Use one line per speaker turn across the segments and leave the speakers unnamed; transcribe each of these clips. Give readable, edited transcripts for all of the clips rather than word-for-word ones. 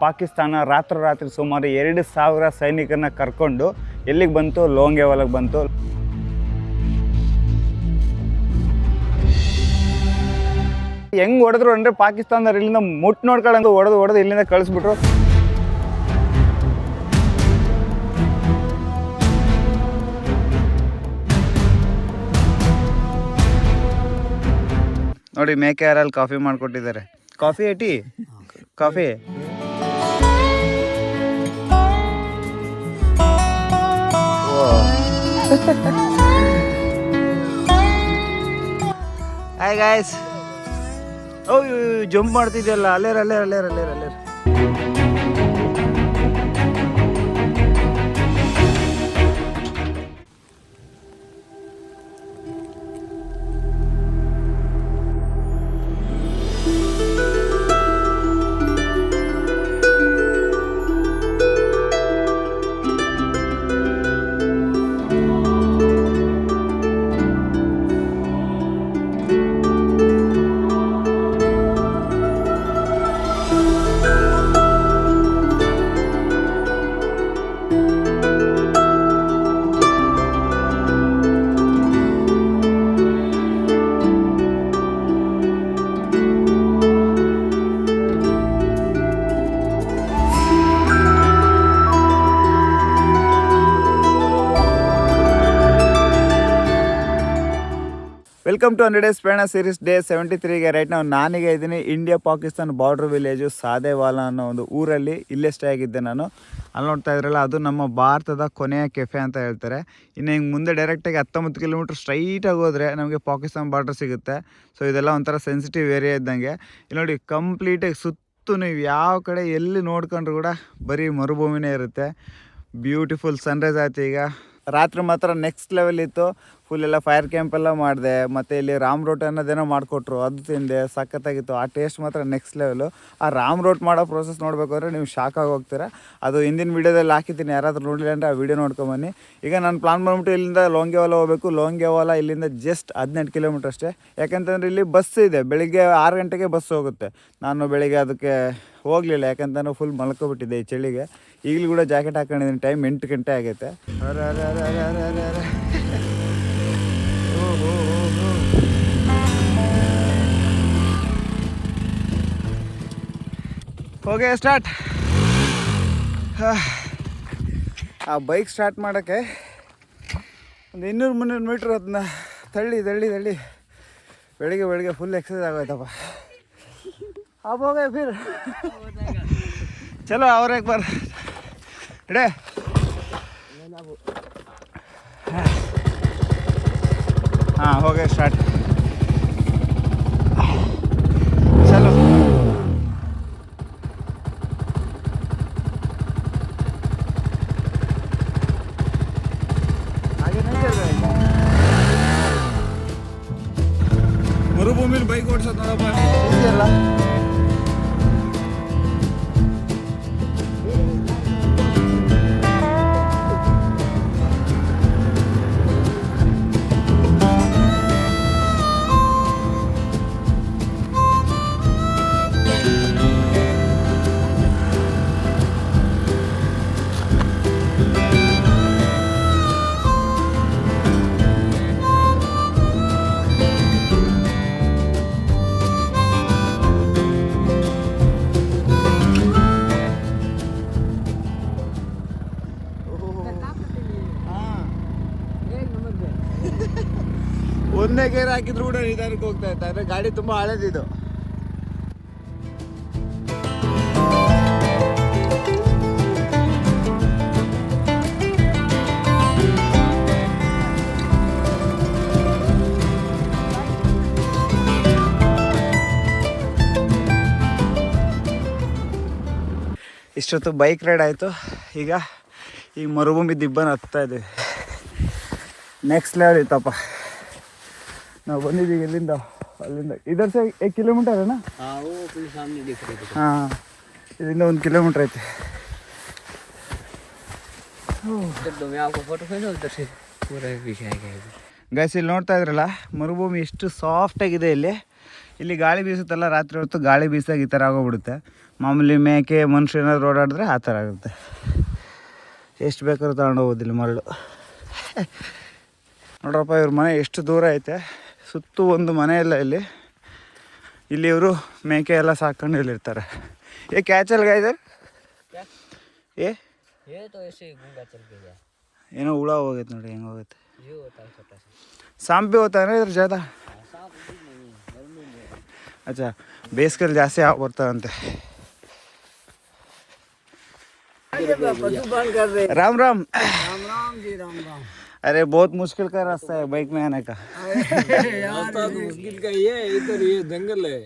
ಪಾಕಿಸ್ತಾನ ರಾತ್ರಿ ಸುಮಾರು 2,000 ಸೈನಿಕರನ್ನ ಕರ್ಕೊಂಡು ಎಲ್ಲಿಗೆ ಬಂತು? ಲೋಂಗೆವಾಲಾಗೆ ಬಂತು. ಹೆಂಗೆ ಹೊಡೆದ್ರು ಅಂದರೆ ಪಾಕಿಸ್ತಾನದವ್ರು ಇಲ್ಲಿಂದ ಮುಟ್ಟು ನೋಡ್ಕೊಳ್ಳಂಗೆ ಹೊಡೆದು ಇಲ್ಲಿಂದ ಕಳಿಸ್ಬಿಟ್ರು. ನೋಡಿ ಮೇಕೆ ಯಾರಲ್ಲಿ ಕಾಫಿ ಮಾಡಿಕೊಟ್ಟಿದ್ದಾರೆ. Coffee tea? Coffee. Hi guys. ಓ ಜಂಪ್ ಮಾಡ್ತಿದ್ಯಲ್ಲ, ಅಲ್ಲೇರ. ವೆಲ್ಕಮ್ ಟು 100 Days ಪಯಣ ಸೀರೀಸ್ ಡೇ 73ಗೆ. ರೈಟ್ ನಾವು ನಾನೀಗ ಇದ್ದೀನಿ India Pakistan border village Sadewala ಅನ್ನೋ ಒಂದು ಊರಲ್ಲಿ. ಇಲ್ಲೇ ಸ್ಟೇ ಆಗಿದ್ದೆ ನಾನು. ಅಲ್ಲಿ ನೋಡ್ತಾ ಇದ್ರಲ್ಲ, ಅದು ನಮ್ಮ ಭಾರತದ ಕೊನೆಯ ಕೆಫೆ ಅಂತ ಹೇಳ್ತಾರೆ. ಇನ್ನು ಹಿಂಗೆ ಮುಂದೆ ಡೈರೆಕ್ಟಾಗಿ 19 ಕಿಲೋಮೀಟ್ರ್ ಸ್ಟ್ರೈಟಾಗಿ ಹೋದರೆ ನಮಗೆ ಪಾಕಿಸ್ತಾನ್ ಬಾರ್ಡರ್ ಸಿಗುತ್ತೆ. ಸೊ ಇದೆಲ್ಲ ಒಂಥರ ಸೆನ್ಸಿಟಿವ್ ಏರಿಯಾ ಇದ್ದಂಗೆ. ಇಲ್ಲಿ ನೋಡಿ, ಕಂಪ್ಲೀಟಾಗಿ ಸುತ್ತು ನೀವು ಯಾವ ಕಡೆ ಎಲ್ಲಿ ನೋಡ್ಕೊಂಡ್ರು ಕೂಡ ಬರೀ ಮರುಭೂಮಿನೇ ಇರುತ್ತೆ. ಬ್ಯೂಟಿಫುಲ್ ಸನ್ರೈಸ್ ಆಯಿತು. ಈಗ ರಾತ್ರಿ ಮಾತ್ರ ನೆಕ್ಸ್ಟ್ ಲೆವೆಲ್ ಇತ್ತು. ಫುಲ್ ಎಲ್ಲ ಫೈರ್ ಕ್ಯಾಂಪ್ ಎಲ್ಲ ಮಾಡಿದೆ. ಮತ್ತು ಇಲ್ಲಿ ರಾಮ್ ರೋಟ್ ಅನ್ನೋದೇನೋ ಮಾಡಿಕೊಟ್ರು, ಅದು ತಿಂದೆ, ಸಖತ್ತಾಗಿತ್ತು. ಆ ಟೇಸ್ಟ್ ಮಾತ್ರ ನೆಕ್ಸ್ಟ್ ಲೆವೆಲು. ಆ ರಾಮ್ ರೋಟ್ ಮಾಡೋ ಪ್ರೋಸೆಸ್ ನೋಡಬೇಕಾದ್ರೆ ನೀವು ಶಾಕ್ ಆಗಿ ಹೋಗ್ತೀರಾ. ಅದು ಹಿಂದಿನ ವೀಡಿಯೋದಲ್ಲಿ ಹಾಕಿದ್ದೀನಿ, ಯಾರಾದರೂ ನೋಡಲಿಲ್ಲ ಅಂದರೆ ಆ ವೀಡಿಯೋ ನೋಡ್ಕೊಂಬನ್ನಿ. ಈಗ ನಾನು ಪ್ಲಾನ್ ಬಂದ್ಬಿಟ್ಟು ಇಲ್ಲಿಂದ ಲೋಂಗೆವಾಲಾ ಹೋಗಬೇಕು. ಲೋಂಗೆವಾಲಾ ಇಲ್ಲಿಂದ ಜಸ್ಟ್ 18 ಕಿಲೋಮೀಟ್ರ್ ಅಷ್ಟೇ. ಯಾಕಂತಂದರೆ ಇಲ್ಲಿ ಬಸ್ ಇದೆ, ಬೆಳಿಗ್ಗೆ 6 ಗಂಟೆಗೆ ಬಸ್ ಹೋಗುತ್ತೆ. ನಾನು ಬೆಳಿಗ್ಗೆ ಅದಕ್ಕೆ ಹೋಗಲಿಲ್ಲ, ಯಾಕಂತಂದ್ರೆ ಫುಲ್ ಮಲ್ಕೊಬಿಟ್ಟಿದ್ದೆ ಈ ಚಳಿಗೆ. ಈಗಲೂ ಕೂಡ ಜಾಕೆಟ್ ಹಾಕೊಂಡಿದ್ದೀನಿ. ಟೈಮ್ 8 ಗಂಟೆ ಆಗೈತೆ. ಹೋಗಿ ಸ್ಟಾರ್ಟ್. ಆ ಬೈಕ್ ಸ್ಟಾರ್ಟ್ ಮಾಡೋಕ್ಕೆ ಒಂದು 200-300 ಮೀಟ್ರ್ ಅದನ್ನ ತಳ್ಳಿ ಬೆಳಿಗ್ಗೆ ಫುಲ್ ಎಕ್ಸಸೈಸ್ ಆಗೋಯ್ತಪ್ಪ. अब हो गए फिर चलो और एक बार रेडी. हाँ हो गए स्टार्ट. चलो आगे नहीं चल रहे. मरुभूमि बाइक ओडिसोदಪ್ಪ ಇದೆಯಲ್ಲ. ಒಂದೇ ಗೇರ್ ಹಾಕಿದ್ರು ಕೂಡ ನಿಧಾನಕ್ಕೆ ಹೋಗ್ತಾ ಇರ್ತಾರೆ. ಗಾಡಿ ತುಂಬಾ ಹಳೇದಿದು. ಇಷ್ಟೊತ್ತು ಬೈಕ್ ರೈಡ್ ಆಯಿತು. ಈಗ ಈ ಮರುಭೂಮಿ ದಿಬ್ಬನ ಹತ್ತಾ ಇದ್ದೀವಿ. ನೆಕ್ಸ್ಟ್ ಲೆವೆಲ್ ಇತ್ತಪ್ಪ. ನಾವು ಬಂದಿದ್ದೀವಿ ಇಲ್ಲಿಂದ ಅಲ್ಲಿಂದ. ಇದರ से 1 किलोमीटर है ना? हाँ वो अपने सामने दिख रही है. हाँ इधर 1 किलोमीटर है. तो मैं आपको फोटो खींचो उधर से पूरा पीछे आएगा. ಗೈಸ್ ಇಲ್ಲಿ ನೋಡ್ತಾ ಇದ್ರಲ್ಲ, ಮರುಭೂಮಿ ಎಷ್ಟು ಸಾಫ್ಟ್ ಆಗಿದೆ. ಇಲ್ಲಿ ಇಲ್ಲಿ ಗಾಳಿ ಬೀಸುತ್ತಲ್ಲ ರಾತ್ರಿ ಹೊತ್ತು ಗಾಳಿ ಬೀಸಾಗ ಈ ಥರ ಆಗೋಗ್ಬಿಡುತ್ತೆ. ಮಾಮೂಲಿ ಮೇಕೆ ಮನುಷ್ಯ ಏನಾದ್ರು ಓಡಾಡಿದ್ರೆ ಆ ಥರ ಆಗುತ್ತೆ. ಎಷ್ಟು ಬೇಕಾದ್ರೂ ತಗೊಂಡು ಹೋಗೋದಿಲ್ಲ ಮರಳು. ನೋಡ್ರಪ್ಪ ಇವ್ರ ಮನೆ ಎಷ್ಟು ದೂರ ಐತೆ, ಸುತ್ತು ಒಂದು ಮನೆ ಇಲ್ಲ ಇಲ್ಲಿ. ಇಲ್ಲಿ ಇವರು ಮೇಕೆ ಎಲ್ಲ ಸಾಕೊಂಡು ಇಲ್ಲಿರ್ತಾರೆ. ಕ್ಯಾ ಚಲ್ ಗಾ ಇಧರ್? ಏನೋ ಹುಳ ಹೋಗೈತೆ ನೋಡಿ, ಹೆಂಗೆ ಹೋಗುತ್ತೆ. सांप भी होता है ना इधर ज़्यादा? अच्छा, ಬೇಸಿಗೆಯಲ್ಲಿ ಜಾಸ್ತಿ ಆಗಿ ಬರ್ತಾವಂತೆ. राम राम।
राम राम जी, राम राम।
अरे बहुत मुश्किल का रास्ता है बाइक में आने का।
मुश्किल का ये इधर ये जंगल है।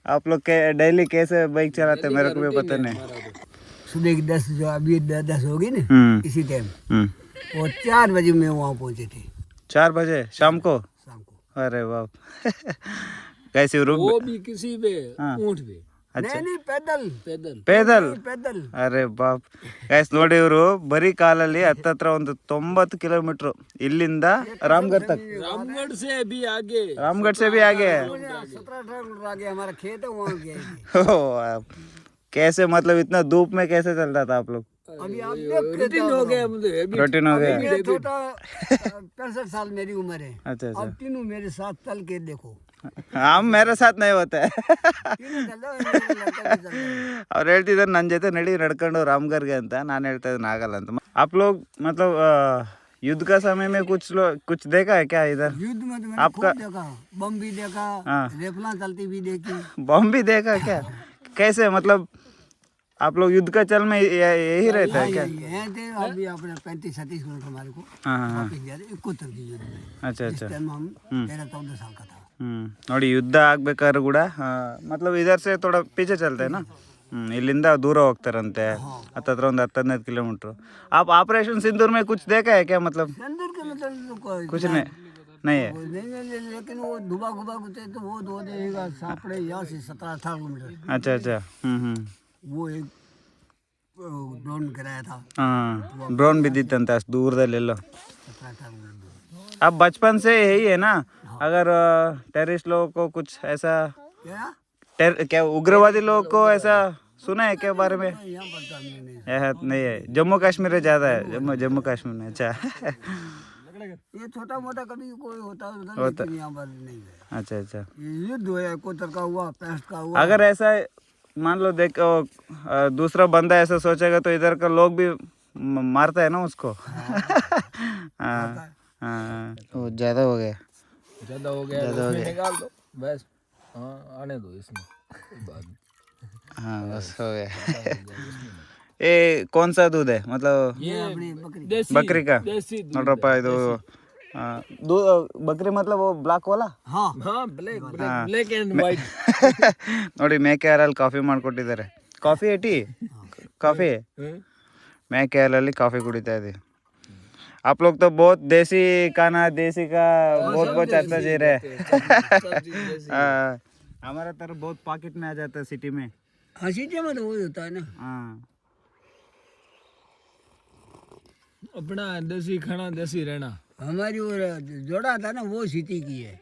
आप लोग डेली कैसे बाइक चलाते हैं मेरे को भी पता नहीं।
सुबह की 10 जो अभी 10 होगी ना, इसी टाइम वो 4 बजे में वहाँ पहुँचे थे।
4 बजे शाम को?
शाम को।
अरे वाह। कैसे रुक?
वो भी किसी पे ऊँट पे।
अच्छा,
नहीं पैदल पैदल
पैदल?
पैदल।
ಅರೆ ಬಾಪ್. ಗೈಸ್ ನೋಡಿ, ಇವರು ಬರೀ ಕಾಲಲ್ಲಿ ಹತ್ತತ್ರ ಒಂದು 90 ಕಿಲೋಮೀಟರ್ ಇಲ್ಲಿಂದ ರಾಮಗढ़ तक।
रामगढ़ से भी आगे।
रामगढ़ से भी आगे?
17-18 किलोमीटर आगे हमारा खेत है, वहाँ गए।
कैसे, मतलब इतना धूप में कैसे चलता था आप लोग?
अभी आप रूटीन हो गया,
रूटीन हो गया।
मैं छोटा 65 साल मेरी उम्र है।
अच्छा अच्छा।
अब तीनों मेरे साथ चल के देखो।
हम मेरे साथ नहीं होता है।
तीनों चलो, मेरे लड़का भी चल रहा है।
ಅವ್ರು ಹೇಳ್ತಿದ್ದಾರೆ ನನ್ನ ಜೊತೆ ನಡಿ ನಡ್ಕೊಂಡು ರಾಮಗರ್ಗೆ ಅಂತ. ನಾನು ಹೇಳ್ತಾ ಇದ್ದೀನಿ ಆಗಲ್ಲ ಅಂತ. आप लोग मतलब युद्ध का समय में कुछ देखा है क्या इधर?
युद्ध में तो मैंने
आपका
खूब देखा, बम भी देखा, रेफला चलती भी देखी।
बम भी देखा क्या? कैसे, मतलब आप लोग युद्ध का चल में यही रहता है क्या?
यहाँ थे अभी अपने 35-37 किलोमीटर हमारे को
हाँ हाँ।
वापस गया 71 की युद्ध में।
अच्छा
इस
अच्छा।
टाइम हम 13-14 साल का था।
ನೋಡಿ ಯುದ್ಧ ಆಗ್ಬೇಕಾದ್ರೂ ಕೂಡ मतलब इधर से थोड़ा पीछे चलते हैं ना। ಇಲ್ಲಿಂದ ದೂರ ಹೋಗ್ತಾರಂತೆ, ಹತ್ತತ್ರ ಒಂದು 10-15 किलोमीटर। आप ऑपरेशन सिंदूर में कुछ देखा है क्या? मतलब
सिंदूर के मतलब
कुछ नहीं है?
नहीं, लेकिन वो धुबा घुबा होते तो वो दो देगा सापड़े यहाँ से 17-18 किलोमीटर।
अच्छा अच्छा।
वो एक ड्रोन गिराया था।
ಹಾಂ, ಡ್ರೋನ್ ಬಿದ್ದಿತ್ತಂತೆ ಅಷ್ಟು ದೂರದಲ್ಲೆಲ್ಲೋ।
17-18 किलोमीटर।
अब बचपन से यही है ना? अगर टेररिस्ट लोगों को कुछ ऐसा क्या उग्रवादी लोगों को ऐसा सुना है क्या बारे में?
यहाँ पर तो हमने नहीं।
नहीं है, जम्मू कश्मीर में ज़्यादा है। जम्मू कश्मीर में। अच्छा।
ये छोटा मोटा कभी कोई होता है उधर, लेकिन यहाँ पर नहीं है।
अच्छा अच्छा।
ये युद्ध हुआ, 71 का हुआ, 65 का हुआ।
अगर ऐसा मान लो देखो दूसरा बंदा ऐसा सोचेगा तो इधर का लोग भी मारता है ना उसको। हाँ हाँ। वो ज़्यादा हो गया,
ज़्यादा हो गया, निकाल दो बस। हाँ, आने दो इसमें बाद में।
हाँ बस हो गया। ये कौन सा दूध है, मतलब
ये अपनी बकरी
बकरी का?
देसी दूध।
ನೋಡ್ರಪ್ಪ ಇದು ಬಕ್ರಿ मतलब वो ಬ್ಲಾಕ್ वाला?
हाँ हाँ, ब्लैक एंड वाइट।
ನೋಡಿ ಮೇಕೆ ಹಾಲಲ್ಲಿ ಕಾಫಿ ಮಾಡಿಕೊಟ್ಟಿದ್ದಾರೆ. Coffee tea? ಕಾಫಿ ಮೇಕೆ ಹಾಲಲ್ಲಿ ಕಾಫಿ ಕುಡಿತಾ ಇದ್ದೀವಿ. आप लोग तो बहुत देसी खाना, देसी का बहुत बहुत अच्छा जी रहे। हमारा तरफ बहुत पॉकेट में आ जाता है सिटी में।
हाँ, सिटी में तो वो होता है ना।
हाँ,
अपना देसी खाना, देसी रहना। हमारी वो जोड़ा था ना, वो सिटी की है।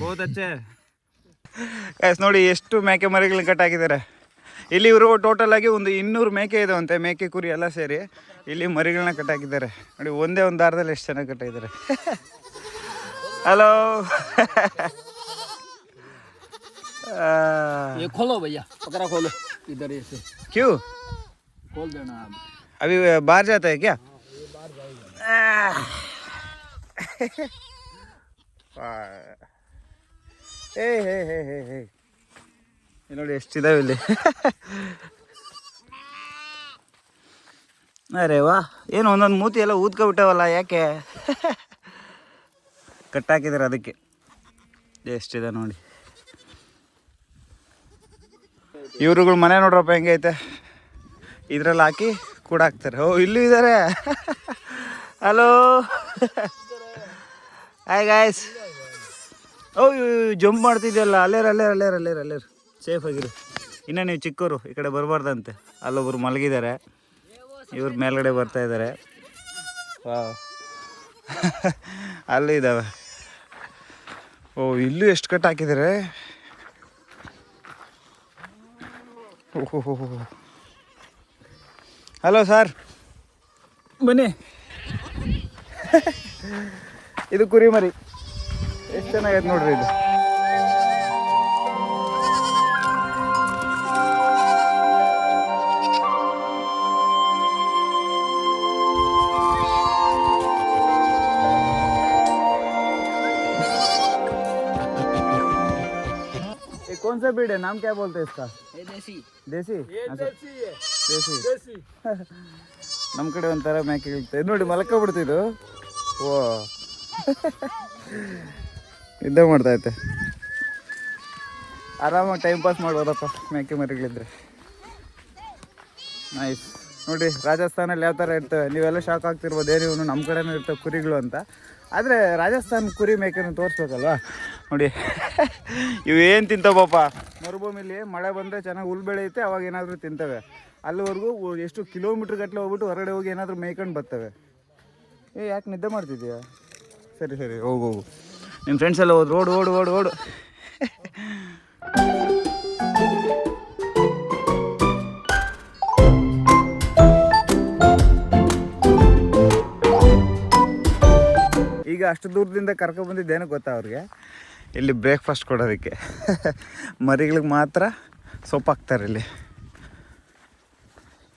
बहुत अच्छा है। ಗೈಸ್ ನೋಡಿ ಎಷ್ಟು ಮೇಕೆ ಮರಿಗಳನ್ನ ಕಟ್ಟಾಕಿದ್ದಾರೆ ಇಲ್ಲಿ. ಇವರು ಟೋಟಲ್ ಆಗಿ ಒಂದು 200 ಮೇಕೆ ಇದೆ ಅಂತೆ, ಮೇಕೆ ಕುರಿ ಎಲ್ಲ ಸೇರಿ ಇಲ್ಲಿ ಮರಿಗಳನ್ನ ಕಟ್ಟಾಕಿದ್ದಾರೆ ನೋಡಿ. ಒಂದೇ ಒಂದು ದಾರದಲ್ಲಿ ಎಷ್ಟು ಚೆನ್ನಾಗಿ ಕಟ್ಟಾಕಿದ್ದಾರೆ. ಹಲೋ
ये खोलो भैया, पकड़ा खोलो इधर से।
क्यों
खोल देना आप।
अभी बाहर जाता है क्या? ನೋಡಿ ಎಷ್ಟಿದಾವೆ ಇಲ್ಲಿ. ಅರೆ ವಾ, ಏನು ಒಂದೊಂದು ಮೂತಿ ಎಲ್ಲ ಊದ್ಕೊಬಿಟ್ಟವಲ್ಲ, ಯಾಕೆ? ಕಟ್ಟಾಕಿದ್ದಾರೆ ಅದಕ್ಕೆ. ಎಷ್ಟಿದೆ ನೋಡಿ. ಇವ್ರುಗಳ ಮನೆ ನೋಡ್ರಪ್ಪ ಹೆಂಗೈತೆ. ಇದ್ರಲ್ಲಿ ಹಾಕಿ ಕೂಡ ಹಾಕ್ತಾರೆ. ಓ ಇಲ್ಲೂ ಇದ್ದಾರೆ. Hello hi guys. ಓ ಜಂಪ್ ಮಾಡ್ತಿದ್ಯಲ್ಲ, ಅಲ್ಲೇರು ಸೇಫ್ ಆಗಿರು. ಇನ್ನು ನೀವು ಚಿಕ್ಕವರು ಈ ಕಡೆ ಬರಬಾರ್ದಂತೆ. ಅಲ್ಲೊಬ್ರು ಮಲಗಿದ್ದಾರೆ, ಇವ್ರು ಮೇಲ್ಗಡೆ ಬರ್ತಾ ಇದ್ದಾರೆ. ಅಲ್ಲೂ ಇದ್ದಾವೆ. ಓ ಇಲ್ಲೂ ಎಷ್ಟು ಕಟ್ ಹಾಕಿದ್ದಾರೆ. ಓಹೋ, ಹಲೋ ಸರ್, ಬನ್ನಿ. ಇದು ಕುರಿ ಮರಿ ಎಷ್ಟು ಚೆನ್ನಾಗೈತೆ ನೋಡ್ರಿ ಇದು. कौन सा ब्रीड है, नाम क्या बोलते हैं इसका?
देसी
देसी अच्छा, देसी
देसी
ನಮ್ಮ ಕಡೆ ಒಂಥರ ಮೇಕೆ ಇರುತ್ತೆ ನೋಡಿ, ಮಲ್ಕೊಬಿಡ್ತಿದ್ದು. ಓ ಇದ್ದೇ ಮಾಡ್ತೈತೆ, ಆರಾಮಾಗಿ ಟೈಮ್ ಪಾಸ್ ಮಾಡ್ಬೋದಪ್ಪ ಮೇಕೆ ಮರಿಗಳಿದ್ರೆ. ನೈಸ್ ನೋಡಿ, ರಾಜಸ್ಥಾನಲ್ಲಿ ಯಾವ ಥರ ಇರ್ತವೆ, ನೀವೆಲ್ಲ ಶಾಕ್ ಆಗ್ತಿರ್ಬೋದು, ಏನು ನಮ್ಮ ಕಡೆನೂ ಇರ್ತವೆ ಕುರಿಗಳು ಅಂತ. ಆದರೆ ರಾಜಸ್ಥಾನ ಕುರಿ ಮೇಕೆನೂ ತೋರಿಸ್ಬೇಕಲ್ವಾ. ನೋಡಿ ಇವೇನು ತಿಂತಾವಪ್ಪ, ಮರುಭೂಮಿಲಿ ಮಳೆ ಬಂದರೆ ಚೆನ್ನಾಗಿ ಹುಲ್ ಬೆಳೆಯುತ್ತೆ, ಅವಾಗ ಏನಾದರೂ ತಿಂತವೆ. ಅಲ್ಲಿವರೆಗೂ ಎಷ್ಟು ಕಿಲೋಮೀಟ್ರ್ ಗಟ್ಟಲೆ ಹೋಗ್ಬಿಟ್ಟು ಹೊರಗಡೆ ಹೋಗಿ ಏನಾದರೂ ಮೇಯ್ಕೊಂಡು ಬರ್ತವೆ. ಯಾಕೆ ನಿದ್ದೆ ಮಾಡ್ತಿದ್ದೀಯಾ? ಸರಿ ಸರಿ, ಹೋಗು ಹೋಗು, ನಿಮ್ಮ ಫ್ರೆಂಡ್ಸ್ ಎಲ್ಲ ಹೋದ್ರು, ಓಡು ಓಡು ಓಡು ಓಡು. ಈಗ ಅಷ್ಟು ದೂರದಿಂದ ಕರ್ಕೊಬಂದಿದ್ದೇನು ಗೊತ್ತಾ ಅವ್ರಿಗೆ, ಇಲ್ಲಿ ಬ್ರೇಕ್ಫಾಸ್ಟ್ ಕೊಡೋದಕ್ಕೆ. ಮರಿಗಳಿಗೆ ಮಾತ್ರ ಸೊಪ್ಪು ಹಾಕ್ತಾರೆ ಇಲ್ಲಿ.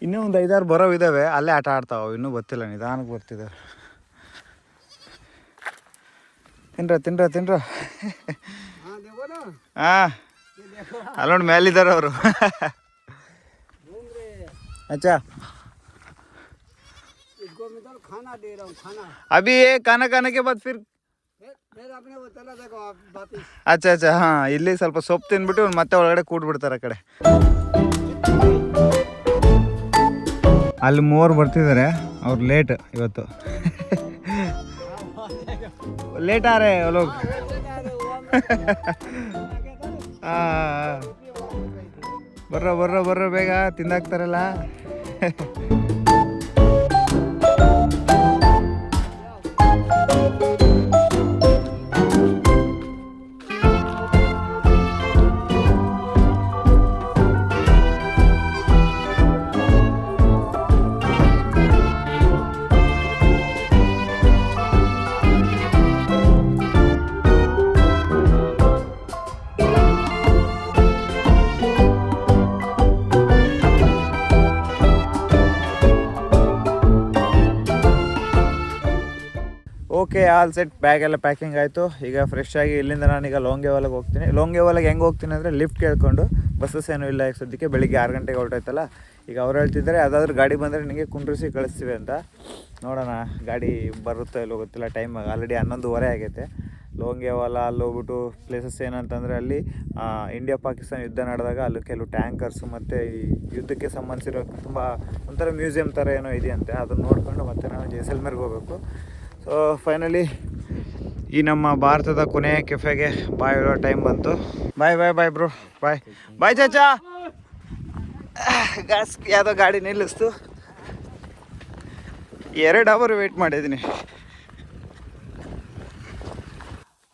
ಇನ್ನೂ ಒಂದು 5-6 ಬರೋ ಇದ್ದಾವೆ, ಅಲ್ಲೇ ಆಟ ಆಡ್ತಾವೆ, ಇನ್ನೂ ಗೊತ್ತಿಲ್ಲ, ನಿಧಾನಕ್ಕೆ ಬರ್ತಿದ್ದಾವೆ. ತಿನ್ರ ತಿನ್ರ ತಿನ್ರ. ಹಾಂ ಅಲ್ಲೊಂದು ಮೇಲಿದ್ದಾರೆ ಅವರು. ಅಚ್ಚಾ
खाना दे रहा हूँ, खाना
अभी ये खाना खाने के बाद फिर
आपने वो चला देखो आप वापिस.
अच्छा अच्छा, ಹಾಂ ಇಲ್ಲಿ ಸ್ವಲ್ಪ ಸೊಪ್ಪು ತಿಂದ್ಬಿಟ್ಟು ಮತ್ತೆ ಒಳಗಡೆ ಕೂಡ್ಬಿಡ್ತಾರೆ ಆ ಕಡೆ. ಅಲ್ಲಿ 3 ಬರ್ತಿದ್ದಾರೆ, ಅವ್ರು ಲೇಟ್ ಇವತ್ತು. ಲೇಟ್ ಆರೆ ಲೋಗ್. ಹಾಂ ಬರ್ರೋ ಬರ್ರೋ ಬರ್ರೋ, ಬೇಗ ತಿಂದಾಕ್ತಾರಲ್ಲ. ಓಕೆ, ಆಲ್ ಸೆಟ್, ಬ್ಯಾಗೆಲ್ಲ ಪ್ಯಾಕಿಂಗ್ ಆಯಿತು. ಈಗ ಫ್ರೆಶ್ ಆಗಿ ಇಲ್ಲಿಂದ ನಾನೀಗ ಲೋಂಗೆವಾಲಾಗೆ ಹೋಗ್ತೀನಿ. ಲೋಂಗೆವಾಲಾಗೆ ಹೆಂಗೆ ಹೋಗ್ತೀನಿ ಅಂದರೆ ಲಿಫ್ಟ್ ಕೇಳ್ಕೊಂಡು, ಬಸ್ಸಸ್ ಏನೂ ಇಲ್ಲ ಈಗ ಸದ್ಯಕ್ಕೆ. ಬೆಳಿಗ್ಗೆ 6 ಗಂಟೆಗೆ ಹೊರಟಾಯ್ತಲ್ಲ. ಈಗ ಅವ್ರು ಹೇಳ್ತಿದ್ದಾರೆ ಯಾವುದಾದ್ರೂ ಗಾಡಿ ಬಂದರೆ ನಿಮಗೆ ಕುಂಡ್ರಿಸಿ ಕಳಿಸ್ತೀವಿ ಅಂತ. ನೋಡೋಣ ಗಾಡಿ ಬರುತ್ತೋ ಇಲ್ಲೋ ಗೊತ್ತಿಲ್ಲ. ಟೈಮ್ ಆಲ್ರೆಡಿ 11:15 ಆಗೈತೆ. ಲೋಂಗೆವಾಲ ಅಲ್ಲಿ ಹೋಗ್ಬಿಟ್ಟು ಪ್ಲೇಸಸ್ ಏನಂತಂದರೆ, ಅಲ್ಲಿ ಇಂಡಿಯಾ ಪಾಕಿಸ್ತಾನ ಯುದ್ಧ ನಡೆದಾಗ ಅಲ್ಲಿ ಕೆಲವು ಟ್ಯಾಂಕರ್ಸು ಮತ್ತು ಈ ಯುದ್ಧಕ್ಕೆ ಸಂಬಂಧಿಸಿರೋ ತುಂಬ ಒಂಥರ ಮ್ಯೂಸಿಯಂ ಥರ ಏನೋ ಇದೆಯಂತೆ. ಅದನ್ನು ನೋಡಿಕೊಂಡು ಮತ್ತೆ ನಾವು ಜೈಸಲ್ಮೇರ್ಗೆ ಹೋಗಬೇಕು. ಸೊ ಫೈನಲಿ ಈ ನಮ್ಮ ಭಾರತದ ಕೊನೆಯ ಕೆಫೆಗೆ ಬಾಯ್ ಹೇಳೋ ಟೈಮ್ ಬಂತು. ಬಾಯ್ ಬಾಯ್ ಬಾಯ್ ಬ್ರೋ, ಬಾಯ್ ಬಾಯ್ ಚಾಚಾ. ಗ್ಯಾಸ್ ಯಾವುದೋ ಗಾಡಿ ನಿಲ್ಲಿಸ್ತು, 2 ಅವರ್ ವೆಯ್ಟ್ ಮಾಡಿದ್ದೀನಿ.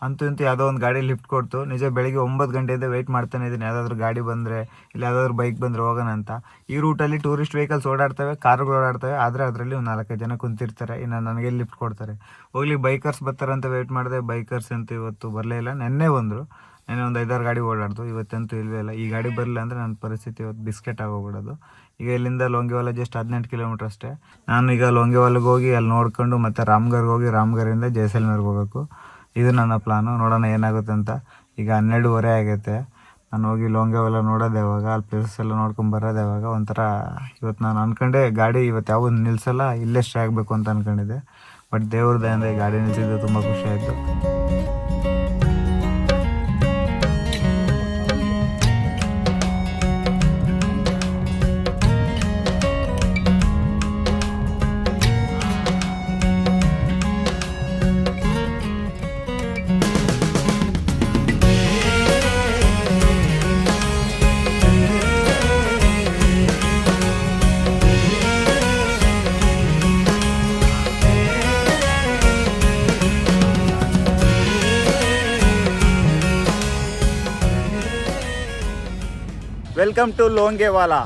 ಅಂತೂ ಇಂತೂ ಯಾವುದೋ ಒಂದು ಗಾಡಿ ಲಿಫ್ಟ್ ಕೊಡ್ತು. ನಿಜ ಬೆಳಿಗ್ಗೆ 9 ಗಂಟೆಯಿಂದ ವೆಯ್ಟ್ ಮಾಡ್ತಾನೆ ಇದ್ದೀನಿ, ಯಾವುದಾದ್ರೂ ಗಾಡಿ ಬಂದರೆ ಇಲ್ಲ ಯಾವುದಾದ್ರೂ ಬೈಕ್ ಬಂದರೆ ಹೋಗೋಣ ಅಂತ. ಈ ರೂಟಲ್ಲಿ ಟೂರಿಸ್ಟ್ ವೆಹಿಕಲ್ಸ್ ಓಡಾಡ್ತವೆ, ಕಾರುಗಳು ಓಡಾಡ್ತವೆ, ಆದರೆ ಅದರಲ್ಲಿ ಒಂದು 4-5 ಜನ ಕುಂತಿರ್ತಾರೆ. ಇನ್ನು ನನಗೆ ಲಿಫ್ಟ್ ಕೊಡ್ತಾರೆ. ಹೋಗ್ಲಿ ಬೈಕರ್ಸ್ ಬರ್ತಾರೆ ಅಂತ ವೆಯ್ಟ್ ಮಾಡಿದೆ, ಬೈಕರ್ಸ್ ಅಂತೂ ಇವತ್ತು ಬರಲೇ ಇಲ್ಲ. ನೆನ್ನೆ ಬಂದರು, ನೆನ್ನೆ ಒಂದು 5-6 ಗಾಡಿ ಓಡಾಡ್ತು, ಇವತ್ತಂತೂ ಇಲ್ಲವೇ ಇಲ್ಲ. ಈ ಗಾಡಿ ಬರಲಿಲ್ಲ ಅಂದರೆ ನನ್ನ ಪರಿಸ್ಥಿತಿ ಇವತ್ತು ಬಿಸ್ಕೆಟ್ ಆಗೋಗ್ಬಿಡೋದು. ಈಗ ಇಲ್ಲಿಂದ ಲೋಂಗೆವಾಲ ಜಸ್ಟ್ 18 ಕಿಲೋಮೀಟ್ರ್ ಅಷ್ಟೇ. ನಾನು ಈಗ ಲೋಂಗೆವಾಲಾಗೆ ಹೋಗಿ ಅಲ್ಲಿ ನೋಡ್ಕೊಂಡು ಮತ್ತೆ ರಾಮ್ಗರ್ಗೆ ಹೋಗಿ ರಾಮ್ಗರಿಂದ ಜೈಸಲ್ಮೇರ್ಗೆ ಹೋಗಬೇಕು. ಇದು ನನ್ನ ಪ್ಲಾನು. ನೋಡೋಣ ಏನಾಗುತ್ತೆ ಅಂತ. ಈಗ 12:15 ಆಗೈತೆ. ನಾನು ಹೋಗಿ ಲೋಂಗೆವಾಲ ನೋಡೋದು ಯಾವಾಗ, ಅಲ್ಲಿ ಪ್ಲೇಸಸ್ ಎಲ್ಲ ನೋಡ್ಕೊಂಡು ಬರೋದು ಯಾವಾಗ. ಒಂಥರ ಇವತ್ತು ನಾನು ಅಂದ್ಕೊಂಡೆ ಗಾಡಿ ಇವತ್ತು ಯಾವುದು ನಿಲ್ಲಿಸಲ್ಲ, ಇಲ್ಲೇ ಸ್ಟೇ ಆಗಬೇಕು ಅಂತ ಅಂದ್ಕೊಂಡಿದ್ದೆ. ಬಟ್ ದೇವ್ರ ದಯಿಂದ ಈ ಗಾಡಿ ನಿಲ್ಲಿಸಿದ್ದು ತುಂಬ ಖುಷಿ ಆಯಿತು. Welcome to Longewala.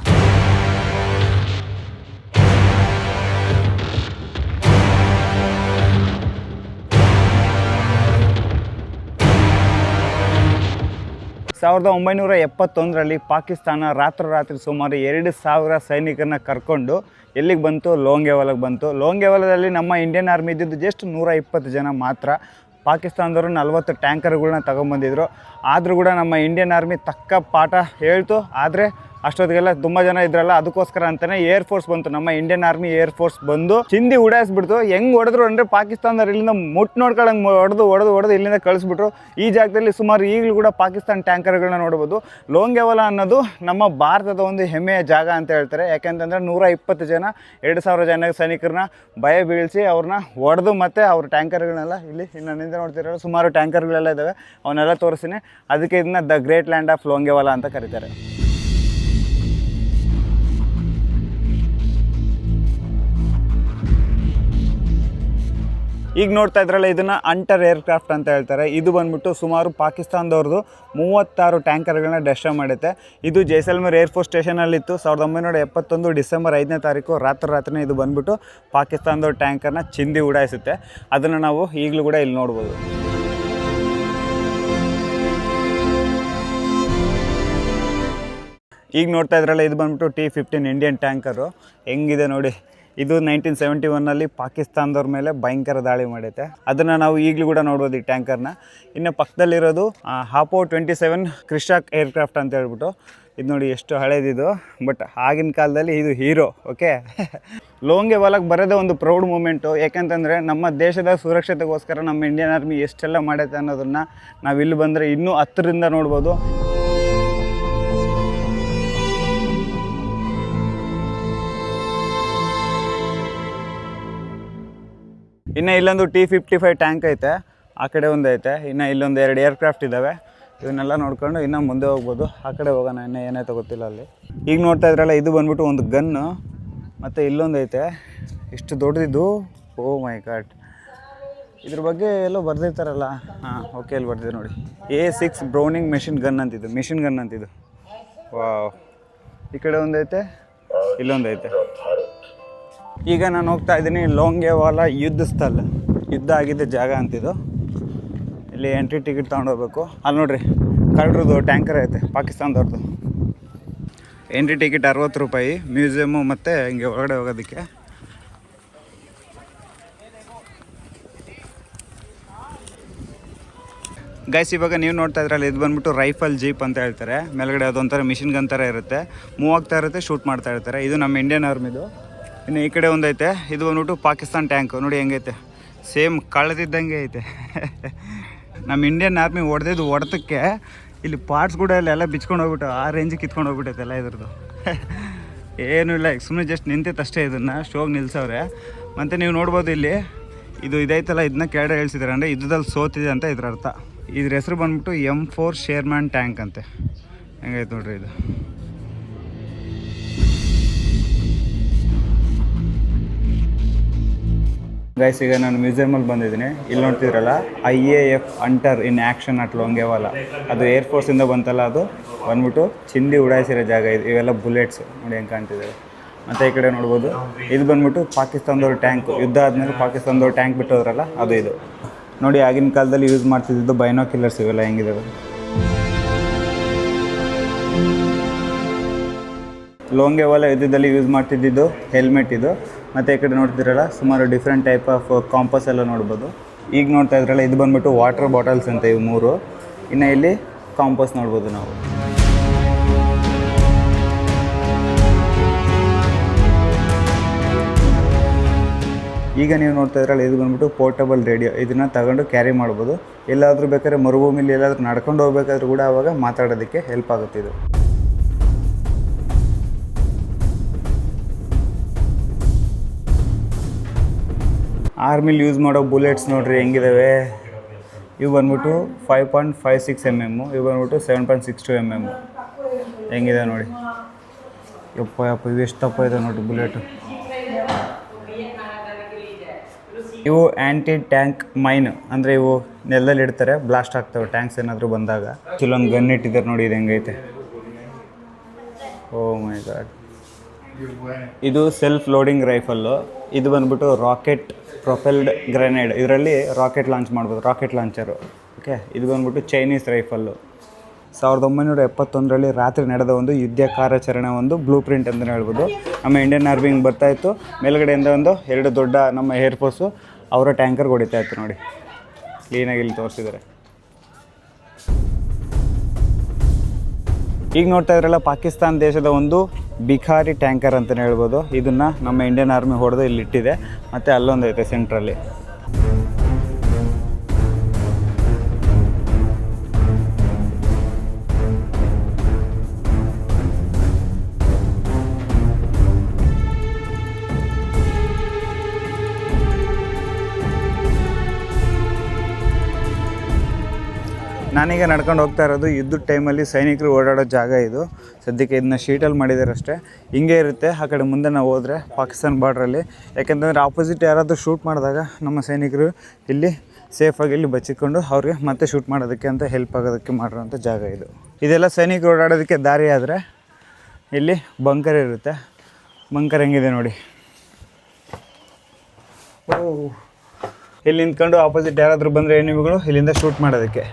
ಸಾವಿರದ 1971ರಲ್ಲಿ ಪಾಕಿಸ್ತಾನ ರಾತ್ರೋರಾತ್ರಿ ಸುಮಾರು 2,000 ಸೈನಿಕರನ್ನ ಕರ್ಕೊಂಡು ಎಲ್ಲಿಗೆ ಬಂತು, ಲೋಂಗೆವಾಲಾಗೆ ಬಂತು. ಲೋಂಗೆವಾಲಾದಲ್ಲಿ ನಮ್ಮ ಇಂಡಿಯನ್ ಆರ್ಮಿ ಇದ್ದಿದ್ದು ಜಸ್ಟ್ 120 ಜನ ಮಾತ್ರ. ಪಾಕಿಸ್ತಾನದವರು 40 ಟ್ಯಾಂಕರ್ಗಳನ್ನ ತಗೊಂಬಂದಿದ್ರು. ಆದರೂ ಕೂಡ ನಮ್ಮ ಇಂಡಿಯನ್ ಆರ್ಮಿ ತಕ್ಕ ಪಾಠ ಹೇಳ್ತು. ಆದರೆ ಅಷ್ಟೊತ್ತಿಗೆಲ್ಲ ತುಂಬ ಜನ ಇದ್ರಲ್ಲ, ಅದಕ್ಕೋಸ್ಕರ ಅಂತಲೇ ಏರ್ ಫೋರ್ಸ್ ಬಂತು. ನಮ್ಮ ಇಂಡಿಯನ್ ಆರ್ಮಿ ಏರ್ ಫೋರ್ಸ್ ಬಂದು ಚಿಂದಿ ಉಡಾಯಿಸ್ಬಿಡ್ತು. ಹೆಂಗೆ ಹೊಡೆದ್ರು ಅಂದರೆ ಪಾಕಿಸ್ತಾನದವ್ರು ಇಲ್ಲಿಂದ ಮುಟ್ಟು ನೋಡ್ಕೊಳ್ಳಂಗೆ ಹೊಡೆದು ಇಲ್ಲಿಂದ ಕಳಿಸ್ಬಿಟ್ರು. ಈ ಜಾಗದಲ್ಲಿ ಸುಮಾರು ಈಗಲೂ ಕೂಡ ಪಾಕಿಸ್ತಾನ ಟ್ಯಾಂಕರ್ಗಳನ್ನ ನೋಡ್ಬೋದು. ಲೋಂಗೆವಾಲಾ ಅನ್ನೋದು ನಮ್ಮ ಭಾರತದ ಒಂದು ಹೆಮ್ಮೆಯ ಜಾಗ ಅಂತ ಹೇಳ್ತಾರೆ. ಯಾಕೆಂತಂದರೆ 120 ಜನ 2,000 ಜನ ಸೈನಿಕರನ್ನ ಭಯ ಬೀಳಿಸಿ ಅವ್ರನ್ನ ಹೊಡೆದು ಮತ್ತು ಅವ್ರ ಟ್ಯಾಂಕರ್ಗಳನ್ನೆಲ್ಲ ಇಲ್ಲಿ ನನ್ನಿಂದ ನೋಡ್ತಿರೋ ಸುಮಾರು ಟ್ಯಾಂಕರ್ಗಳೆಲ್ಲ ಇದ್ದಾವೆ, ಅವನ್ನೆಲ್ಲ ತೋರಿಸ್ತೀನಿ. ಅದಕ್ಕೆ ಇದನ್ನ ದ ಗ್ರೇಟ್ ಲ್ಯಾಂಡ್ ಆಫ್ ಲೋಂಗೆವಾಲಾ ಅಂತ ಕರೀತಾರೆ. ಈಗ ನೋಡ್ತಾ ಇದ್ರಲ್ಲ, ಇದನ್ನು ಅಂಟರ್ ಏರ್ಕ್ರಾಫ್ಟ್ ಅಂತ ಹೇಳ್ತಾರೆ. ಇದು ಬಂದ್ಬಿಟ್ಟು ಸುಮಾರು ಪಾಕಿಸ್ತಾನದವ್ರದ್ದು 36 ಟ್ಯಾಂಕರ್ಗಳನ್ನ ಡೆಸ್ಟ್ರಾಯ್ ಮಾಡುತ್ತೆ. ಇದು ಜೈಸಲ್ಮೇರ್ ಏರ್ಫೋರ್ಸ್ ಸ್ಟೇಷನಲ್ಲಿತ್ತು. 1971 ಡಿಸೆಂಬರ್ 5ನೇ ತಾರೀಕು ರಾತ್ರಿ ಇದು ಬಂದ್ಬಿಟ್ಟು ಪಾಕಿಸ್ತಾನದವ್ರ ಟ್ಯಾಂಕರ್ನ ಚಿಂದಿ ಉಡಾಯಿಸುತ್ತೆ. ಅದನ್ನು ನಾವು ಈಗಲೂ ಕೂಡ ಇಲ್ಲಿ ನೋಡ್ಬೋದು. ಈಗ ನೋಡ್ತಾ ಇದ್ರಲ್ಲ, ಇದು ಬಂದ್ಬಿಟ್ಟು T-15 ಇಂಡಿಯನ್ ಟ್ಯಾಂಕರು. ಹೆಂಗಿದೆ ನೋಡಿ. ಇದು 1971ನಲ್ಲಿ ಪಾಕಿಸ್ತಾನದವ್ರ ಮೇಲೆ ಭಯಂಕರ ದಾಳಿ ಮಾಡೈತೆ. ಅದನ್ನು ನಾವು ಈಗಲೂ ಕೂಡ ನೋಡ್ಬೋದು ಈ ಟ್ಯಾಂಕರ್ನ. ಇನ್ನು ಪಕ್ಕದಲ್ಲಿರೋದು ಹಾಪೋ 27 ಕ್ರಿಶಾಕ್ ಏರ್ಕ್ರಾಫ್ಟ್ ಅಂತ ಹೇಳ್ಬಿಟ್ಟು. ಇದು ನೋಡಿ ಎಷ್ಟು ಹಳೇದಿದು, ಬಟ್ ಆಗಿನ ಕಾಲದಲ್ಲಿ ಇದು ಹೀರೋ. ಓಕೆ, ಲೋಂಗೆವಾಲಾಗೆ ಬರೋದೇ ಒಂದು ಪ್ರೌಡ್ ಮೂಮೆಂಟು. ಯಾಕೆಂತಂದರೆ ನಮ್ಮ ದೇಶದ ಸುರಕ್ಷತೆಗೋಸ್ಕರ ನಮ್ಮ ಇಂಡಿಯನ್ ಆರ್ಮಿ ಎಷ್ಟೆಲ್ಲ ಮಾಡೈತೆ ಅನ್ನೋದನ್ನು ನಾವು ಇಲ್ಲಿ ಬಂದರೆ ಇನ್ನೂ ಹತ್ತಿರದಿಂದ ನೋಡ್ಬೋದು. ಇನ್ನು ಇಲ್ಲೊಂದು T-55 ಟ್ಯಾಂಕ್ ಐತೆ, ಆ ಕಡೆ ಒಂದು ಐತೆ. ಇನ್ನು ಇಲ್ಲೊಂದು 2 ಏರ್ಕ್ರಾಫ್ಟ್ ಇದ್ದಾವೆ. ಇವನ್ನೆಲ್ಲ ನೋಡ್ಕೊಂಡು ಇನ್ನೂ ಮುಂದೆ ಹೋಗ್ಬೋದು. ಆ ಕಡೆ ಹೋಗೋಣ, ಇನ್ನೂ ಏನಾಯ್ತು ಗೊತ್ತಿಲ್ಲ ಅಲ್ಲಿ. ಈಗ ನೋಡ್ತಾ ಇದ್ರಲ್ಲ, ಇದು ಬಂದ್ಬಿಟ್ಟು ಒಂದು ಗನ್ನು, ಮತ್ತು ಇಲ್ಲೊಂದು ಐತೆ. ಇಷ್ಟು ದೊಡ್ಡದಿದ್ದು, ಓ ಮೈ ಗಾಡ್. ಇದ್ರ ಬಗ್ಗೆ ಎಲ್ಲೋ ಬರ್ದಿರ್ತಾರಲ್ಲ, ಹಾಂ ಓಕೆ, ಇಲ್ಲಿ ಬರ್ದಿದೆ ನೋಡಿ, A6 ಬ್ರೌನಿಂಗ್ ಮೆಷಿನ್ ಗನ್ ಅಂತಿದ್ದು, ಮೆಷಿನ್ ಗನ್ ಅಂತಿದ್ದು. ವಾವ್. ಈ ಕಡೆ ಒಂದೈತೆ, ಇಲ್ಲೊಂದೈತೆ. ಈಗ ನಾನು ಹೋಗ್ತಾ ಇದ್ದೀನಿ ಲೋಂಗೆವಾಲಾ ಯುದ್ಧ ಸ್ಥಳ, ಯುದ್ಧ ಆಗಿದ್ದ ಜಾಗ ಅಂತಿದ್ದು. ಇಲ್ಲಿ ಎಂಟ್ರಿ ಟಿಕೆಟ್ ತೊಗೊಂಡೋಗ್ಬೇಕು. ಅಲ್ಲಿ ನೋಡ್ರಿ, ಕಳ್ಳರದು ಟ್ಯಾಂಕರ್ ಐತೆ ಪಾಕಿಸ್ತಾನದವ್ರದ್ದು. ಎಂಟ್ರಿ ಟಿಕೆಟ್ 60 ರೂಪಾಯಿ, ಮ್ಯೂಸಿಯಮ್ಮು ಮತ್ತು ಹಿಂಗೆ ಹೊರಗಡೆ ಹೋಗೋದಕ್ಕೆ. ಗೈಸ್, ಇವಾಗ ನೀವು ನೋಡ್ತಾ ಇದ್ರಲ್ಲ, ಇದು ಬಂದ್ಬಿಟ್ಟು ರೈಫಲ್ ಜೀಪ್ ಅಂತ ಹೇಳ್ತಾರೆ. ಮೇಲ್ಗಡೆ ಅದೊಂಥರ ಮಿಷಿನ್ ಗನ್ ಥರ ಇರುತ್ತೆ, ಮೂವ್ ಆಗ್ತಾ ಇರುತ್ತೆ, ಶೂಟ್ ಮಾಡ್ತಾ ಇರ್ತಾರೆ. ಇದು ನಮ್ಮ ಇಂಡಿಯನ್ ಆರ್ಮಿದು. ಇನ್ನು ಈ ಕಡೆ ಒಂದೈತೆ, ಇದು ಬಂದ್ಬಿಟ್ಟು ಪಾಕಿಸ್ತಾನ ಟ್ಯಾಂಕು. ನೋಡಿ ಹೆಂಗೈತೆ, ಸೇಮ್ ಕಳೆದಿದ್ದಂಗೆ ಐತೆ. ನಮ್ಮ ಇಂಡಿಯನ್ ಆರ್ಮಿ ಹೊಡೆತಕ್ಕೆ ಇಲ್ಲಿ ಪಾರ್ಟ್ಸ್ ಕೂಡ ಎಲ್ಲ ಬಿಚ್ಕೊಂಡು ಹೋಗ್ಬಿಟ್ಟು ಆ ರೇಂಜಿಗೆ ಕಿತ್ಕೊಂಡು ಹೋಗ್ಬಿಟ್ಟೈತೆ ಎಲ್ಲ ಇದ್ರದ್ದು. ಏನೂ ಇಲ್ಲ, ಸುಮ್ಮನೆ ಜಸ್ಟ್ ನಿಂತೈತೆ ಅಷ್ಟೇ. ಇದನ್ನು ಶೋಗೆ ನಿಲ್ಸವ್ರೆ. ಮತ್ತು ನೀವು ನೋಡ್ಬೋದು ಇಲ್ಲಿ, ಇದು ಇದೈತಲ್ಲ, ಇದನ್ನ ಕೆಳಗಡೆ ಹೇಳ್ಸಿದ್ದಾರೆ. ಅಂದರೆ ಯುದ್ಧದಲ್ಲಿ ಸೋತಿದೆ ಅಂತ ಇದ್ರ ಅರ್ಥ. ಇದ್ರ ಹೆಸರು ಬಂದ್ಬಿಟ್ಟು M4 ಶೇರ್ಮ್ಯಾನ್ ಟ್ಯಾಂಕ್ ಅಂತೆ. ಹೆಂಗೈತೆ ನೋಡ್ರಿ ಇದು. ಗೈಸ್, ಈಗ ನಾನು ಮ್ಯೂಸಿಯಮಲ್ಲಿ ಬಂದಿದ್ದೀನಿ. ಇಲ್ಲಿ ನೋಡ್ತಿದ್ರಲ್ಲ, IAF hunter in action at Longewala. ಅದು ಏರ್ಫೋರ್ಸಿಂದ ಬಂತಲ್ಲ, ಅದು ಬಂದ್ಬಿಟ್ಟು ಚಿಂದಿ ಉಡಾಯಿಸಿರೋ ಜಾಗ ಇದು. ಇವೆಲ್ಲ ಬುಲೆಟ್ಸ್ ನೋಡಿ ಹೆಂಗೆ ಕಾಣ್ತಿದ್ದಾರೆ. ಮತ್ತು ಈ ಕಡೆ ನೋಡ್ಬೋದು, ಇದು ಬಂದ್ಬಿಟ್ಟು ಪಾಕಿಸ್ತಾನದವ್ರ ಟ್ಯಾಂಕ್. ಯುದ್ಧ ಆದಮೇಲೆ ಪಾಕಿಸ್ತಾನದವ್ರ ಟ್ಯಾಂಕ್ ಬಿಟ್ಟೋದ್ರಲ್ಲ, ಅದು ಇದು ನೋಡಿ. ಆಗಿನ ಕಾಲದಲ್ಲಿ ಯೂಸ್ ಮಾಡ್ತಿದ್ದು ಬೈನಾಕ್ಯುಲರ್ಸ್ ಇವೆಲ್ಲ ಹೆಂಗಿದಾವೆ. ಲೋಂಗೆವಾಲಾ ಯುದ್ಧದಲ್ಲಿ ಯೂಸ್ ಮಾಡ್ತಿದ್ದು ಹೆಲ್ಮೆಟ್ ಇದು. ಮತ್ತು ಈ ಕಡೆ ನೋಡ್ತಿದ್ರಲ್ಲ, ಸುಮಾರು ಡಿಫ್ರೆಂಟ್ ಟೈಪ್ ಆಫ್ ಕಾಂಪಸ್ ಎಲ್ಲ ನೋಡ್ಬೋದು. ಈಗ ನೋಡ್ತಾ ಇದ್ರಲ್ಲ, ಇದು ಬಂದ್ಬಿಟ್ಟು ವಾಟರ್ ಬಾಟಲ್ಸ್ ಅಂತ, ಇವು 3. ಇನ್ನು ಇಲ್ಲಿ ಕಾಂಪಸ್ ನೋಡ್ಬೋದು ನಾವು. ಈಗ ನೀವು ನೋಡ್ತಾ ಇದ್ರಲ್ಲ, ಇದು ಬಂದ್ಬಿಟ್ಟು ಪೋರ್ಟಬಲ್ ರೇಡಿಯೋ. ಇದನ್ನು ತಗೊಂಡು ಕ್ಯಾರಿ ಮಾಡ್ಬೋದು. ಎಲ್ಲಾದರೂ ಬೇಕಾದ್ರೆ ಮರುಭೂಮಿಲಿ ಎಲ್ಲಾದರೂ ನಡ್ಕೊಂಡು ಹೋಗ್ಬೇಕಾದ್ರೂ ಕೂಡ ಆವಾಗ ಮಾತಾಡೋದಕ್ಕೆ ಹೆಲ್ಪ್ ಆಗುತ್ತೆ ಇದು. ಆರ್ಮಿಲಿ ಯೂಸ್ ಮಾಡೋ ಬುಲೆಟ್ಸ್ ನೋಡ್ರಿ ಹೆಂಗಿದ್ದಾವೆ. ಇವು ಬಂದ್ಬಿಟ್ಟು 5.56 mm, ಇವು ಬಂದ್ಬಿಟ್ಟು 7.62 mm. ಹೆಂಗಿದೆ ನೋಡಿ. ಯಪ್ಪ ಇವು ಎಷ್ಟು ತಪ್ಪ ಇದೆ ನೋಡಿ ಬುಲೆಟು. ಇವು ಆ್ಯಂಟಿ ಟ್ಯಾಂಕ್ ಮೈನ್, ಅಂದರೆ ಇವು ನೆಲದಲ್ಲಿ ಇಡ್ತಾರೆ, ಬ್ಲಾಸ್ಟ್ ಆಗ್ತವೆ ಟ್ಯಾಂಕ್ಸ್ ಏನಾದರೂ ಬಂದಾಗ. ಇಲ್ಲೊಂದು ಗನ್ ಇಟ್ಟಿದ್ದಾರೆ ನೋಡಿ, ಇದು ಹೆಂಗೈತೆ. ಓ ಮೈ ಗಾಡ್. ಇದು ಸೆಲ್ಫ್ ಲೋಡಿಂಗ್ ರೈಫಲ್ಲು. ಇದು ಬಂದ್ಬಿಟ್ಟು ರಾಕೆಟ್ ಪ್ರೊಪೆಲ್ಡ್ ಗ್ರೆನೇಡ್. ಇದರಲ್ಲಿ ರಾಕೆಟ್ ಲಾಂಚ್ ಮಾಡ್ಬೋದು, ರಾಕೆಟ್ ಲಾಂಚರು. ಓಕೆ, ಇದು ಬಂದ್ಬಿಟ್ಟು ಚೈನೀಸ್ ರೈಫಲ್ಲು. 1971ರಲ್ಲಿ ರಾತ್ರಿ ನಡೆದ ಒಂದು ಯುದ್ಧ ಕಾರ್ಯಾಚರಣೆ ಒಂದು ಬ್ಲೂ ಪ್ರಿಂಟ್ ಅಂತಲೇ ಹೇಳ್ಬೋದು. ನಮ್ಮ ಇಂಡಿಯನ್ ಆರ್ಮಿ ಹಿಂಗೆ ಬರ್ತಾಯಿತ್ತು, ಮೇಲ್ಗಡೆಯಿಂದ ಒಂದು 2 ದೊಡ್ಡ ನಮ್ಮ ಏರ್ಫೋರ್ಸು ಅವರ ಟ್ಯಾಂಕರ್ ಹೊಡಿತಾ ಇತ್ತು ನೋಡಿ, ಕ್ಲೀನಾಗಿ ಇಲ್ಲಿ ತೋರಿಸಿದ್ದಾರೆ. ಈಗ ನೋಡ್ತಾ ಇದ್ರಲ್ಲ, ಪಾಕಿಸ್ತಾನ ದೇಶದ ಒಂದು ಬಿಖಾರಿ ಟ್ಯಾಂಕರ್ ಅಂತಲೇ ಹೇಳ್ಬೋದು. ಇದನ್ನು ನಮ್ಮ ಇಂಡಿಯನ್ ಆರ್ಮಿ ಹೊಡೆದು ಇಲ್ಲಿ ಇಟ್ಟಿದೆ, ಮತ್ತು ಅಲ್ಲೊಂದು ಐತೆ ಸೆಂಟ್ರಲ್ಲಿ. ನಾನೀಗ ನಡ್ಕೊಂಡು ಹೋಗ್ತಾ ಇರೋದು ಯುದ್ಧದ ಟೈಮಲ್ಲಿ ಸೈನಿಕರು ಓಡಾಡೋ ಜಾಗ ಇದು. ಸದ್ಯಕ್ಕೆ ಇದನ್ನ ಶೀಟಲ್ಲಿ ಮಾಡಿದ್ದಾರೆ ಅಷ್ಟೇ. ಹಿಂಗೆ ಇರುತ್ತೆ. ಆ ಕಡೆ ಮುಂದೆ ನಾವು ಹೋದರೆ ಪಾಕಿಸ್ತಾನ ಬಾರ್ಡ್ರಲ್ಲಿ, ಯಾಕೆಂತಂದರೆ ಆಪೋಸಿಟ್ ಯಾರಾದರೂ ಶೂಟ್ ಮಾಡಿದಾಗ ನಮ್ಮ ಸೈನಿಕರು ಇಲ್ಲಿ ಸೇಫಾಗಿ ಇಲ್ಲಿ ಬಚ್ಚಿಕೊಂಡು ಅವ್ರಿಗೆ ಮತ್ತೆ ಶೂಟ್ ಮಾಡೋದಕ್ಕೆ ಅಂತ ಹೆಲ್ಪ್ ಆಗೋದಕ್ಕೆ ಮಾಡಿರೋಂಥ ಜಾಗ ಇದು. ಇದೆಲ್ಲ ಸೈನಿಕರು ಓಡಾಡೋದಕ್ಕೆ ದಾರಿ ಆದರೆ ಇಲ್ಲಿ ಬಂಕರ್ ಇರುತ್ತೆ. ಬಂಕರ್ ಹೆಂಗಿದೆ ನೋಡಿ. ಓ, ಇಲ್ಲಿ ನಿಂತ್ಕೊಂಡು ಆಪೋಸಿಟ್ ಯಾರಾದರೂ ಬಂದರೆ ಎನಿಮಿಗಳು ಇಲ್ಲಿಂದ ಶೂಟ್ ಮಾಡೋದಕ್ಕೆ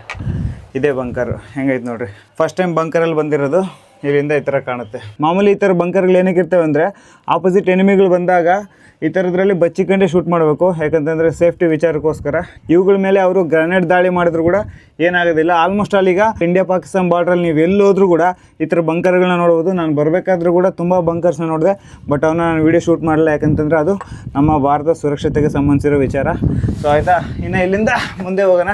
ಇದೇ ಬಂಕರು. ಹೆಂಗೈತೆ ನೋಡಿರಿ. ಫಸ್ಟ್ ಟೈಮ್ ಬಂಕರಲ್ಲಿ ಬಂದಿರೋದು. ಇಲ್ಲಿಂದ ಈ ಥರ ಕಾಣುತ್ತೆ. ಮಾಮೂಲಿ ಈ ಥರ ಬಂಕರ್ಗಳು ಏನಕ್ಕೆ ಇರ್ತವೆ ಅಂದರೆ, ಆಪೋಸಿಟ್ ಎನಿಮಿಗಳು ಬಂದಾಗ ಈ ಥರದ್ರಲ್ಲಿ ಬಚ್ಚಿಕೊಂಡೇ ಶೂಟ್ ಮಾಡಬೇಕು. ಯಾಕಂತಂದರೆ ಸೇಫ್ಟಿ ವಿಚಾರಕ್ಕೋಸ್ಕರ. ಇವುಗಳ ಮೇಲೆ ಅವರು ಗ್ರೆನೇಡ್ ದಾಳಿ ಮಾಡಿದ್ರು ಕೂಡ ಏನಾಗೋದಿಲ್ಲ. ಆಲ್ಮೋಸ್ಟ್ ಆಲ್ ಈಗ ಇಂಡಿಯಾ ಪಾಕಿಸ್ತಾನ ಬಾರ್ಡ್ರಲ್ಲಿ ನೀವು ಎಲ್ಲೋದ್ರೂ ಕೂಡ ಈ ಥರ ಬಂಕರ್ಗಳನ್ನ ನೋಡ್ಬೋದು. ನಾನು ಬರಬೇಕಾದ್ರೂ ಕೂಡ ತುಂಬ ಬಂಕರ್ಸ್ನ ನೋಡಿದೆ, ಬಟ್ ಅವನ್ನ ನಾನು ವೀಡಿಯೋ ಶೂಟ್ ಮಾಡಲ್ಲ. ಯಾಕಂತಂದರೆ ಅದು ನಮ್ಮ ಭಾರತ ಸುರಕ್ಷತೆಗೆ ಸಂಬಂಧಿಸಿರೋ ವಿಚಾರ. ಸೊ ಆಯಿತಾ, ಇನ್ನು ಇಲ್ಲಿಂದ ಮುಂದೆ ಹೋಗೋಣ.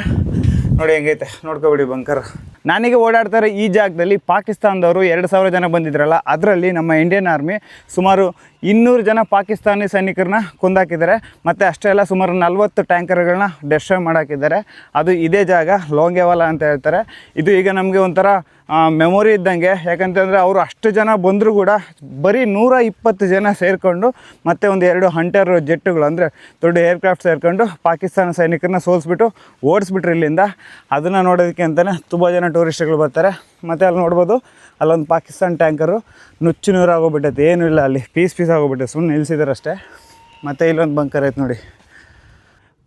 ನೋಡಿ ಹೆಂಗೈತೆ, ನೋಡ್ಕೊಬಿಡಿ ಬಂಕರ್. ನಾನೀಗ ಓಡಾಡ್ತಾರೆ ಈ ಜಾಗದಲ್ಲಿ ಪಾಕಿಸ್ತಾನದವರು 2,000 ಜನ ಬಂದಿದ್ರಲ್ಲ, ಅದರಲ್ಲಿ ನಮ್ಮ ಇಂಡಿಯನ್ ಆರ್ಮಿ ಸುಮಾರು 200 ಜನ ಪಾಕಿಸ್ತಾನಿ ಸೈನಿಕರನ್ನ ಕೊಂದಾಕಿದ್ದಾರೆ. ಮತ್ತು ಅಷ್ಟೇ ಅಲ್ಲ, ಸುಮಾರು 40 ಟ್ಯಾಂಕರ್ಗಳನ್ನ ಡೆಸ್ಟ್ರಾಯ್ ಮಾಡಾಕಿದ್ದಾರೆ. ಅದು ಇದೇ ಜಾಗ, ಲೋಂಗೆವಾಲ ಅಂತ ಹೇಳ್ತಾರೆ. ಇದು ಈಗ ನಮಗೆ ಒಂಥರ ಮೆಮೊರಿ ಇದ್ದಂಗೆ. ಯಾಕಂತಂದರೆ ಅವರು ಅಷ್ಟು ಜನ ಬಂದರೂ ಕೂಡ ಬರೀ 120 ಜನ ಸೇರಿಕೊಂಡು ಮತ್ತು ಒಂದು 2 ಹಂಟರ್ ಜೆಟ್ಟುಗಳು ಅಂದರೆ ದೊಡ್ಡ ಏರ್ಕ್ರಾಫ್ಟ್ ಸೇರಿಕೊಂಡು ಪಾಕಿಸ್ತಾನ ಸೈನಿಕರನ್ನ ಸೋಲಿಸ್ಬಿಟ್ಟು ಓಡಿಸ್ಬಿಟ್ರು ಇಲ್ಲಿಂದ. ಅದನ್ನು ನೋಡೋದಕ್ಕೆ ಅಂತಲೇ ತುಂಬ ಜನ ಟೂರಿಸ್ಟ್ಗಳು ಬರ್ತಾರೆ. ಮತ್ತು ಅಲ್ಲಿ ನೋಡ್ಬೋದು, ಅಲ್ಲೊಂದು ಪಾಕಿಸ್ತಾನ ಟ್ಯಾಂಕರು ನುಚ್ಚು ನೂರು ಆಗೋಗ್ಬಿಟ್ಟೈತೆ. ಏನೂ ಇಲ್ಲ, ಅಲ್ಲಿ ಪೀಸ್ ಆಗೋಗ್ಬಿಟ್ಟೆ, ಸುಮ್ಮನೆ ನಿಲ್ಲಿಸಿದ್ದಾರೆ ಅಷ್ಟೇ. ಮತ್ತು ಇಲ್ಲೊಂದು ಬಂಕರ್ ಐತೆ ನೋಡಿ.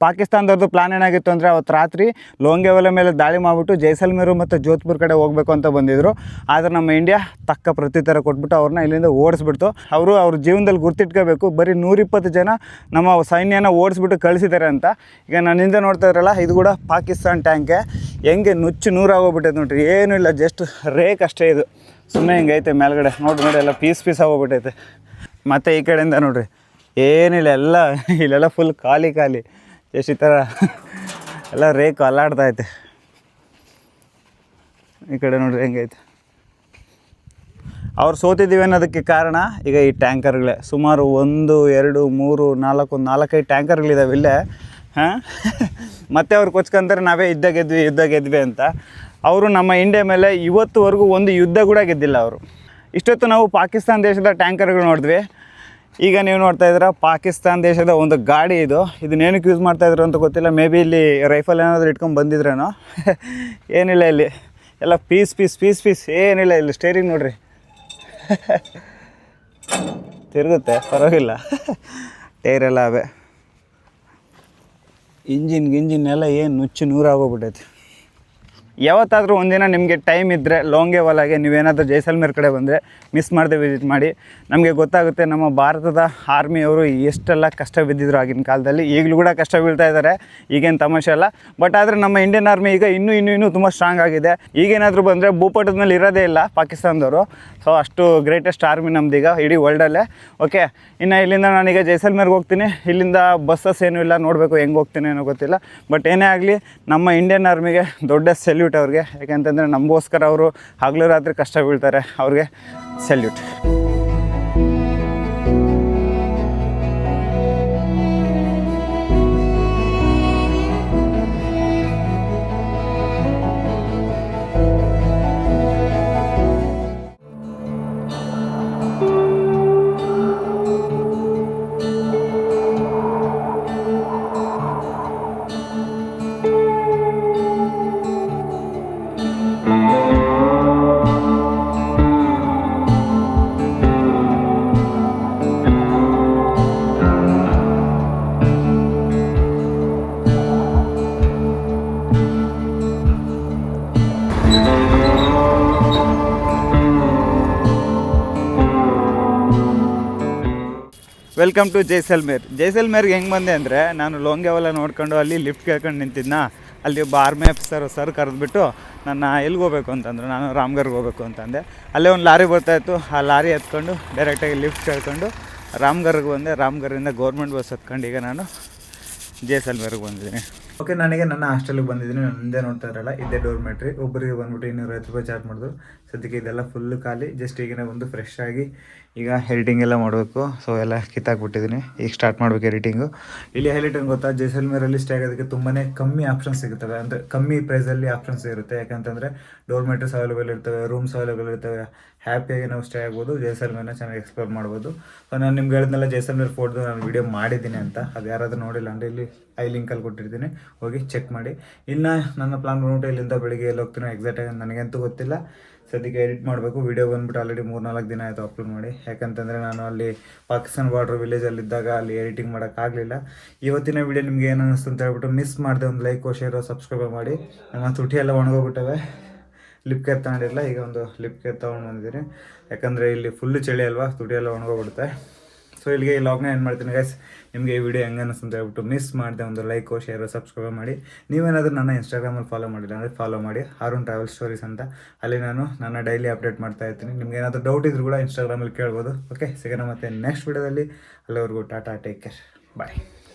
ಪಾಕಿಸ್ತಾನದವ್ರದ್ದು ಪ್ಲಾನ್ ಏನಾಗಿತ್ತು ಅಂದರೆ, ಅವತ್ತು ರಾತ್ರಿ ಲೋಂಗೆವಾಲ ಮೇಲೆ ದಾಳಿ ಮಾಡಿಬಿಟ್ಟು ಜೈಸಲ್ಮೇರು ಮತ್ತು ಜೋಧ್ಪುರ್ ಕಡೆ ಹೋಗಬೇಕು ಅಂತ ಬಂದಿದ್ದರು. ಆದರೆ ನಮ್ಮ ಇಂಡಿಯಾ ತಕ್ಕ ಪ್ರತ್ಯುತ್ತರ ಕೊಟ್ಬಿಟ್ಟು ಅವ್ರನ್ನ ಇಲ್ಲಿಂದ ಓಡಿಸ್ಬಿಡ್ತು. ಅವ್ರ ಜೀವನದಲ್ಲಿ ಗುರ್ತಿಟ್ಕೋಬೇಕು, ಬರೀ 120 ಜನ ನಮ್ಮ ಸೈನ್ಯನ ಓಡಿಸ್ಬಿಟ್ಟು ಕಳಿಸಿದ್ದಾರೆ ಅಂತ. ಈಗ ನನ್ನಿಂದ ನೋಡ್ತಾ ಇದ್ರಲ್ಲ, ಇದು ಕೂಡ ಪಾಕಿಸ್ತಾನ ಟ್ಯಾಂಕೆ. ಹೆಂಗೆ ನುಚ್ಚು ನೂರು ಆಗೋಗ್ಬಿಟ್ಟೈತೆ ನೋಡ್ರಿ. ಏನೂ ಇಲ್ಲ, ಜಸ್ಟ್ ರೇಕ್ ಅಷ್ಟೇ. ಇದು ಸುಮ್ಮನೆ ಹಿಂಗೈತೆ ಮೇಲ್ಗಡೆ ನೋಡಿ ಎಲ್ಲ ಪೀಸ್ ಆಗೋಗ್ಬಿಟ್ಟೈತೆ. ಮತ್ತು ಈ ಕಡೆಯಿಂದ ನೋಡಿರಿ, ಏನಿಲ್ಲ, ಇಲ್ಲೆಲ್ಲ ಫುಲ್ ಖಾಲಿ. ಎಷ್ಟು ಈ ಥರ ಎಲ್ಲ ರೇಕು ಅಲ್ಲಾಡ್ತೈತೆ. ಈ ಕಡೆ ನೋಡ್ರಿ ಹೆಂಗೈತೆ. ಅವ್ರು ಸೋತಿದ್ದೀವಿ ಅನ್ನೋದಕ್ಕೆ ಕಾರಣ ಈಗ ಈ ಟ್ಯಾಂಕರ್ಗಳೇ. ಸುಮಾರು 1 2 3 4 4-5 ಟ್ಯಾಂಕರ್ಗಳಿದ್ದಾವೆ ಇಲ್ಲೇ. ಮತ್ತು ಅವ್ರು ಕೊಚ್ಕೊಂತಾರೆ ನಾವೇ ಯುದ್ಧ ಗೆದ್ವಿ ಅಂತ. ಅವರು ನಮ್ಮ ಇಂಡಿಯಾ ಮೇಲೆ ಇವತ್ತುವರೆಗೂ ಒಂದು ಯುದ್ಧ ಕೂಡ ಗೆದ್ದಿಲ್ಲ ಅವರು. ಇಷ್ಟೊತ್ತು ನಾವು ಪಾಕಿಸ್ತಾನ ದೇಶದ ಟ್ಯಾಂಕರ್ಗಳು ನೋಡಿದ್ವಿ. ಈಗ ನೀವು ನೋಡ್ತಾ ಇದ್ದೀರಾ ಪಾಕಿಸ್ತಾನ ದೇಶದ ಒಂದು ಗಾಡಿ. ಇದನ್ನೇನಕ್ಕೆ ಯೂಸ್ ಮಾಡ್ತಾಯಿದ್ರು ಅಂತ ಗೊತ್ತಿಲ್ಲ. ಮೇ ಬಿ ಇಲ್ಲಿ ರೈಫಲ್ ಏನಾದರೂ ಇಟ್ಕೊಂಡು ಬಂದಿದ್ರೇನೋ. ಏನಿಲ್ಲ, ಇಲ್ಲಿ ಎಲ್ಲ ಪೀಸ್ ಏನಿಲ್ಲ. ಇಲ್ಲಿ ಸ್ಟೇರಿಂಗ್ ನೋಡ್ರಿ ತಿರುಗುತ್ತೆ, ಪರವಾಗಿಲ್ಲ. ಟೈರೆಲ್ಲ ಅವೇ. ಇಂಜಿನ್ ಎಲ್ಲ ಏನು ನುಚ್ಚು ನೂರಾಗೋಗ್ಬಿಟ್ಟೈತೆ. ಯಾವತ್ತಾದರೂ ಒಂದಿನ ನಿಮಗೆ ಟೈಮ್ ಇದ್ದರೆ ಲೋಂಗೆವಾಲಾಗೆ ನೀವೇನಾದರೂ ಜೈಸಲ್ಮೇರ್ ಕಡೆ ಬಂದರೆ ಮಿಸ್ ಮಾಡದೆ ವಿಸಿಟ್ ಮಾಡಿ. ನಮಗೆ ಗೊತ್ತಾಗುತ್ತೆ ನಮ್ಮ ಭಾರತದ ಆರ್ಮಿಯವರು ಎಷ್ಟೆಲ್ಲ ಕಷ್ಟ ಬಿದ್ದಿದ್ರು ಆಗಿನ ಕಾಲದಲ್ಲಿ. ಈಗಲೂ ಕೂಡ ಕಷ್ಟ ಬೀಳ್ತಾ ಇದ್ದಾರೆ, ಈಗೇನು ತಮಾಷೆ ಅಲ್ಲ. ಬಟ್ ಆದರೆ ನಮ್ಮ ಇಂಡಿಯನ್ ಆರ್ಮಿ ಈಗ ಇನ್ನೂ ತುಂಬ ಸ್ಟ್ರಾಂಗ್ ಆಗಿದೆ. ಈಗೇನಾದರೂ ಬಂದರೆ ಭೂಪಟದ ಮೇಲೆ ಇರೋದೇ ಇಲ್ಲ ಪಾಕಿಸ್ತಾನದವರು. ಸೊ ಅಷ್ಟು ಗ್ರೇಟೆಸ್ಟ್ ಆರ್ಮಿ ನಮ್ದೀಗ ಇಡೀ ವರ್ಲ್ಡಲ್ಲೇ. ಓಕೆ, ಇನ್ನು ಇಲ್ಲಿಂದ ನಾನೀಗ ಜೈಸಲ್ಮೇರ್ಗೆ ಹೋಗ್ತೀನಿ. ಇಲ್ಲಿಂದ ಬಸ್ಸಸ್ ಏನೂ ಇಲ್ಲ, ನೋಡಬೇಕು ಹೆಂಗೆ ಹೋಗ್ತೀನಿ ಏನೋ ಗೊತ್ತಿಲ್ಲ. ಬಟ್ ಏನೇ ಆಗಲಿ ನಮ್ಮ ಇಂಡಿಯನ್ ಆರ್ಮಿಗೆ ದೊಡ್ಡ ಸೆಲ್ಯೂಟ್ ಅವ್ರಿಗೆ. ಯಾಕೆಂತಂದರೆ ನಮಗೋಸ್ಕರ ಅವರು ಹಗಲು ರಾತ್ರಿ ಕಷ್ಟ ಬೀಳ್ತಾರೆ. ಅವ್ರಿಗೆ ಸೆಲ್ಯೂಟ್. ವೆಲ್ಕಮ್ ಟು ಜೈಸಲ್ಮೇರ್ಗೆ ಹೆಂಗೆ ಬಂದೆ ಅಂದರೆ ನಾನು ಲೋಂಗೆವೆಲ್ಲ ನೋಡ್ಕೊಂಡು ಅಲ್ಲಿ ಲಿಫ್ಟ್ ಕೇಳ್ಕೊಂಡು ನಿಂತಿದ್ನ. ಅಲ್ಲಿ ಒಬ್ಬ ಆರ್ಮಿ ಆಫೀಸರ್ ಸರ್ ಕರೆದ್ಬಿಟ್ಟು ನನ್ನ ಎಲ್ಲಿಗೆ ಹೋಗ್ಬೇಕು ಅಂತಂದರು. ನಾನು ರಾಮ್ಗರ್ಗೆ ಹೋಗ್ಬೇಕು ಅಂತಂದೆ. ಅಲ್ಲೇ ಒಂದು ಲಾರಿ ಬರ್ತಾಯಿತ್ತು, ಆ ಲಾರಿ ಎತ್ಕೊಂಡು ಡೈರೆಕ್ಟಾಗಿ ಲಿಫ್ಟ್ ಕೇಳ್ಕೊಂಡು ರಾಮ್ಗರ್ಗೆ ಬಂದೆ. ರಾಮ್ಗರಿಂದ ಗೌರ್ಮೆಂಟ್ ಬಸ್ ಹತ್ಕೊಂಡು ಈಗ ನಾನು ಜೈಸಲ್ಮೇರ್ಗೆ ಬಂದಿದ್ದೀನಿ. ಓಕೆ, ನನಗೆ ನನ್ನ ಹಾಸ್ಟೆಲ್ಗೆ ಬಂದಿದ್ದೀನಿ. ನಂದೇ ನೋಡ್ತಾ ಇರಲ್ಲ, ಇದೇ ಡೋರ್ಮೆಟ್ರಿ. ಒಬ್ಬರಿಗೆ ಬಂದ್ಬಿಟ್ಟು 250 ರೂಪಾಯಿ ಚಾರ್ಜ್ ಮಾಡಿದ್ರು. ಸದ್ಯಕ್ಕೆ ಇದೆಲ್ಲ ಫುಲ್ಲು ಖಾಲಿ. ಜಸ್ಟ್ ಈಗಿನ ಬಂದು ಫ್ರೆಶ್ ಆಗಿ ಈಗ ಎಡಿಟಿಂಗ್ ಎಲ್ಲ ಮಾಡಬೇಕು. ಸೊ ಎಲ್ಲ ಕಿತ್ತಾಕ್ಬಿಟ್ಟಿದ್ದೀನಿ. ಈಗ ಸ್ಟಾರ್ಟ್ ಮಾಡಬೇಕು ಎಡಿಟಿಂಗು. ಇಲ್ಲಿ ಹೈಲೈಟ್ ಏನು ಗೊತ್ತಾ, ಜೈಸಲ್ಮೇರಲ್ಲಿ ಸ್ಟೇ ಆಗೋದಕ್ಕೆ ತುಂಬಾ ಕಮ್ಮಿ ಆಪ್ಷನ್ಸ್ ಸಿಗುತ್ತವೆ. ಅಂದರೆ ಕಮ್ಮಿ ಪ್ರೈಸಲ್ಲಿ ಆಪ್ಷನ್ಸ್ ಇರುತ್ತೆ. ಯಾಕಂತಂದರೆ ಡೋರ್ಮೆಟ್ರೀಸ್ ಅವೈಲೇಬಲ್ ಇರ್ತವೆ, ರೂಮ್ಸ್ ಅವೈಲೇಬಲ್ ಇರ್ತವೆ. ಹ್ಯಾಪಿಯಾಗಿ ನಾವು ಸ್ಟೇ ಆಗ್ಬೋದು, ಜೈಸಲ್ಮೇರ್ನ ಚೆನ್ನಾಗಿ ಎಕ್ಸ್ಪ್ಲೋರ್ ಮಾಡ್ಬೋದು. ಸೊ ನಾನು ನಿಮ್ಗೆ ಹೇಳಿದ್ನಲ್ಲ ಜೈಸಲ್ಮೇರ್ ಫೋರ್ಟ್ದು ನಾನು ವೀಡಿಯೋ ಮಾಡಿದ್ದೀನಿ ಅಂತ. ಅದು ಯಾರಾದರೂ ನೋಡಿಲ್ಲ ಅಂದರೆ ಇಲ್ಲಿ ಐ ಲಿಂಕಲ್ಲಿ ಕೊಟ್ಟಿರ್ತೀನಿ, ಹೋಗಿ ಚೆಕ್ ಮಾಡಿ. ಇನ್ನು ನನ್ನ ಪ್ಲಾನ್ ಬಂದ್ಬಿಟ್ಟು ಇಲ್ಲಿಂದ ಬೆಳಿಗ್ಗೆ ಎಲ್ಲಿ ಹೋಗ್ತೀನೋ ಎಕ್ಸಾಕ್ಟಾಗಿ ನನಗಂತೂ ಗೊತ್ತಿಲ್ಲ. ಸದ್ಯಕ್ಕೆ ಎಡಿಟ್ ಮಾಡಬೇಕು. ವೀಡಿಯೋ ಬಂದುಬಿಟ್ಟು ಆಲ್ರೆಡಿ 3-4 ದಿನ ಆಯಿತು ಅಪ್ಲೋಡ್ ಮಾಡಿ. ಯಾಕಂತಂದರೆ ನಾನು ಅಲ್ಲಿ ಪಾಕಿಸ್ತಾನ ಬಾರ್ಡ್ರ್ ವಿಲೇಜಲ್ಲಿದ್ದಾಗ ಅಲ್ಲಿ ಎಡಿಟಿಂಗ್ ಮಾಡೋಕ್ಕಾಗಲಿಲ್ಲ. ಇವತ್ತಿನ ವೀಡಿಯೋ ನಿಮ್ಗೆ ಏನು ಅನ್ನಿಸ್ತು ಅಂತ ಹೇಳ್ಬಿಟ್ಟು ಮಿಸ್ ಮಾಡಿದೆ ಒಂದು ಲೈಕ್, ಶೇರು, ಸಬ್ಸ್ಕ್ರೈಬ್ ಮಾಡಿ. ನಮ್ಮ ತುಟಿ ಎಲ್ಲ ಒಣಗೋಗ್ಬಿಟ್ಟವೆ. ಲಿಪ್ ಕೇರ್ ತಗೊಂಡಿಲ್ಲ, ಈಗ ಒಂದು ಲಿಪ್ ಕೇರ್ ತೊಗೊಂಡು ಬಂದಿದ್ದೀನಿ. ಯಾಕಂದರೆ ಇಲ್ಲಿ ಫುಲ್ಲು ಚಳಿ ಅಲ್ವಾ, ತುಟಿ ಎಲ್ಲ ಒಣಗೋಗ್ಬಿಡುತ್ತೆ. ಸೊ ಇಲ್ಲಿಗೆ ಈ ಲಾಗ್ನ ಏನು ಮಾಡ್ತೀನಿ ಗೈಸ್. ನಿಮಗೆ ಈ ವಿಡಿಯೋ ಹೆಂಗೆ ಅನ್ನಿಸ್ತು ಅಂತ ಹೇಳ್ಬಿಟ್ಟು ಮಿಸ್ ಮಾಡಿದೆ ಒಂದು ಲೈಕ್, ಶೇರು, ಸಬ್ಸ್ಕ್ರೈಬ್ ಮಾಡಿ. ನೀವೇನಾದರೂ ನನ್ನ ಇನ್ಸ್ಟಾಗ್ರಾಮಲ್ಲಿ ಫಾಲೋ ಮಾಡಿಲ್ಲ ಅಂದರೆ ಫಾಲೋ ಮಾಡಿ, ಹಾರೂನ್ ಟ್ರಾವೆಲ್ ಸ್ಟೋರೀಸ್ ಅಂತ. ಅಲ್ಲಿ ನಾನು ನನ್ನ ಡೈಲಿ ಅಪ್ಡೇಟ್ ಮಾಡ್ತಾ ಇರ್ತೀನಿ. ನಿಮ್ಗೆ ಏನಾದರೂ ಡೌಟ್ ಇದ್ರೂ ಕೂಡ ಇನ್ಸ್ಟಾಗ್ರಾಮಲ್ಲಿ ಕೇಳ್ಬೋದು. ಓಕೆ, ಸಿಗೋಣ ಮತ್ತೆ ನೆಕ್ಸ್ಟ್ ವಿಡಿಯೋದಲ್ಲಿ. ಅಲ್ಲಿವರೆಗೂ ಟಾಟಾ, ಟೇಕ್ ಕೇರ್, ಬಾಯ್.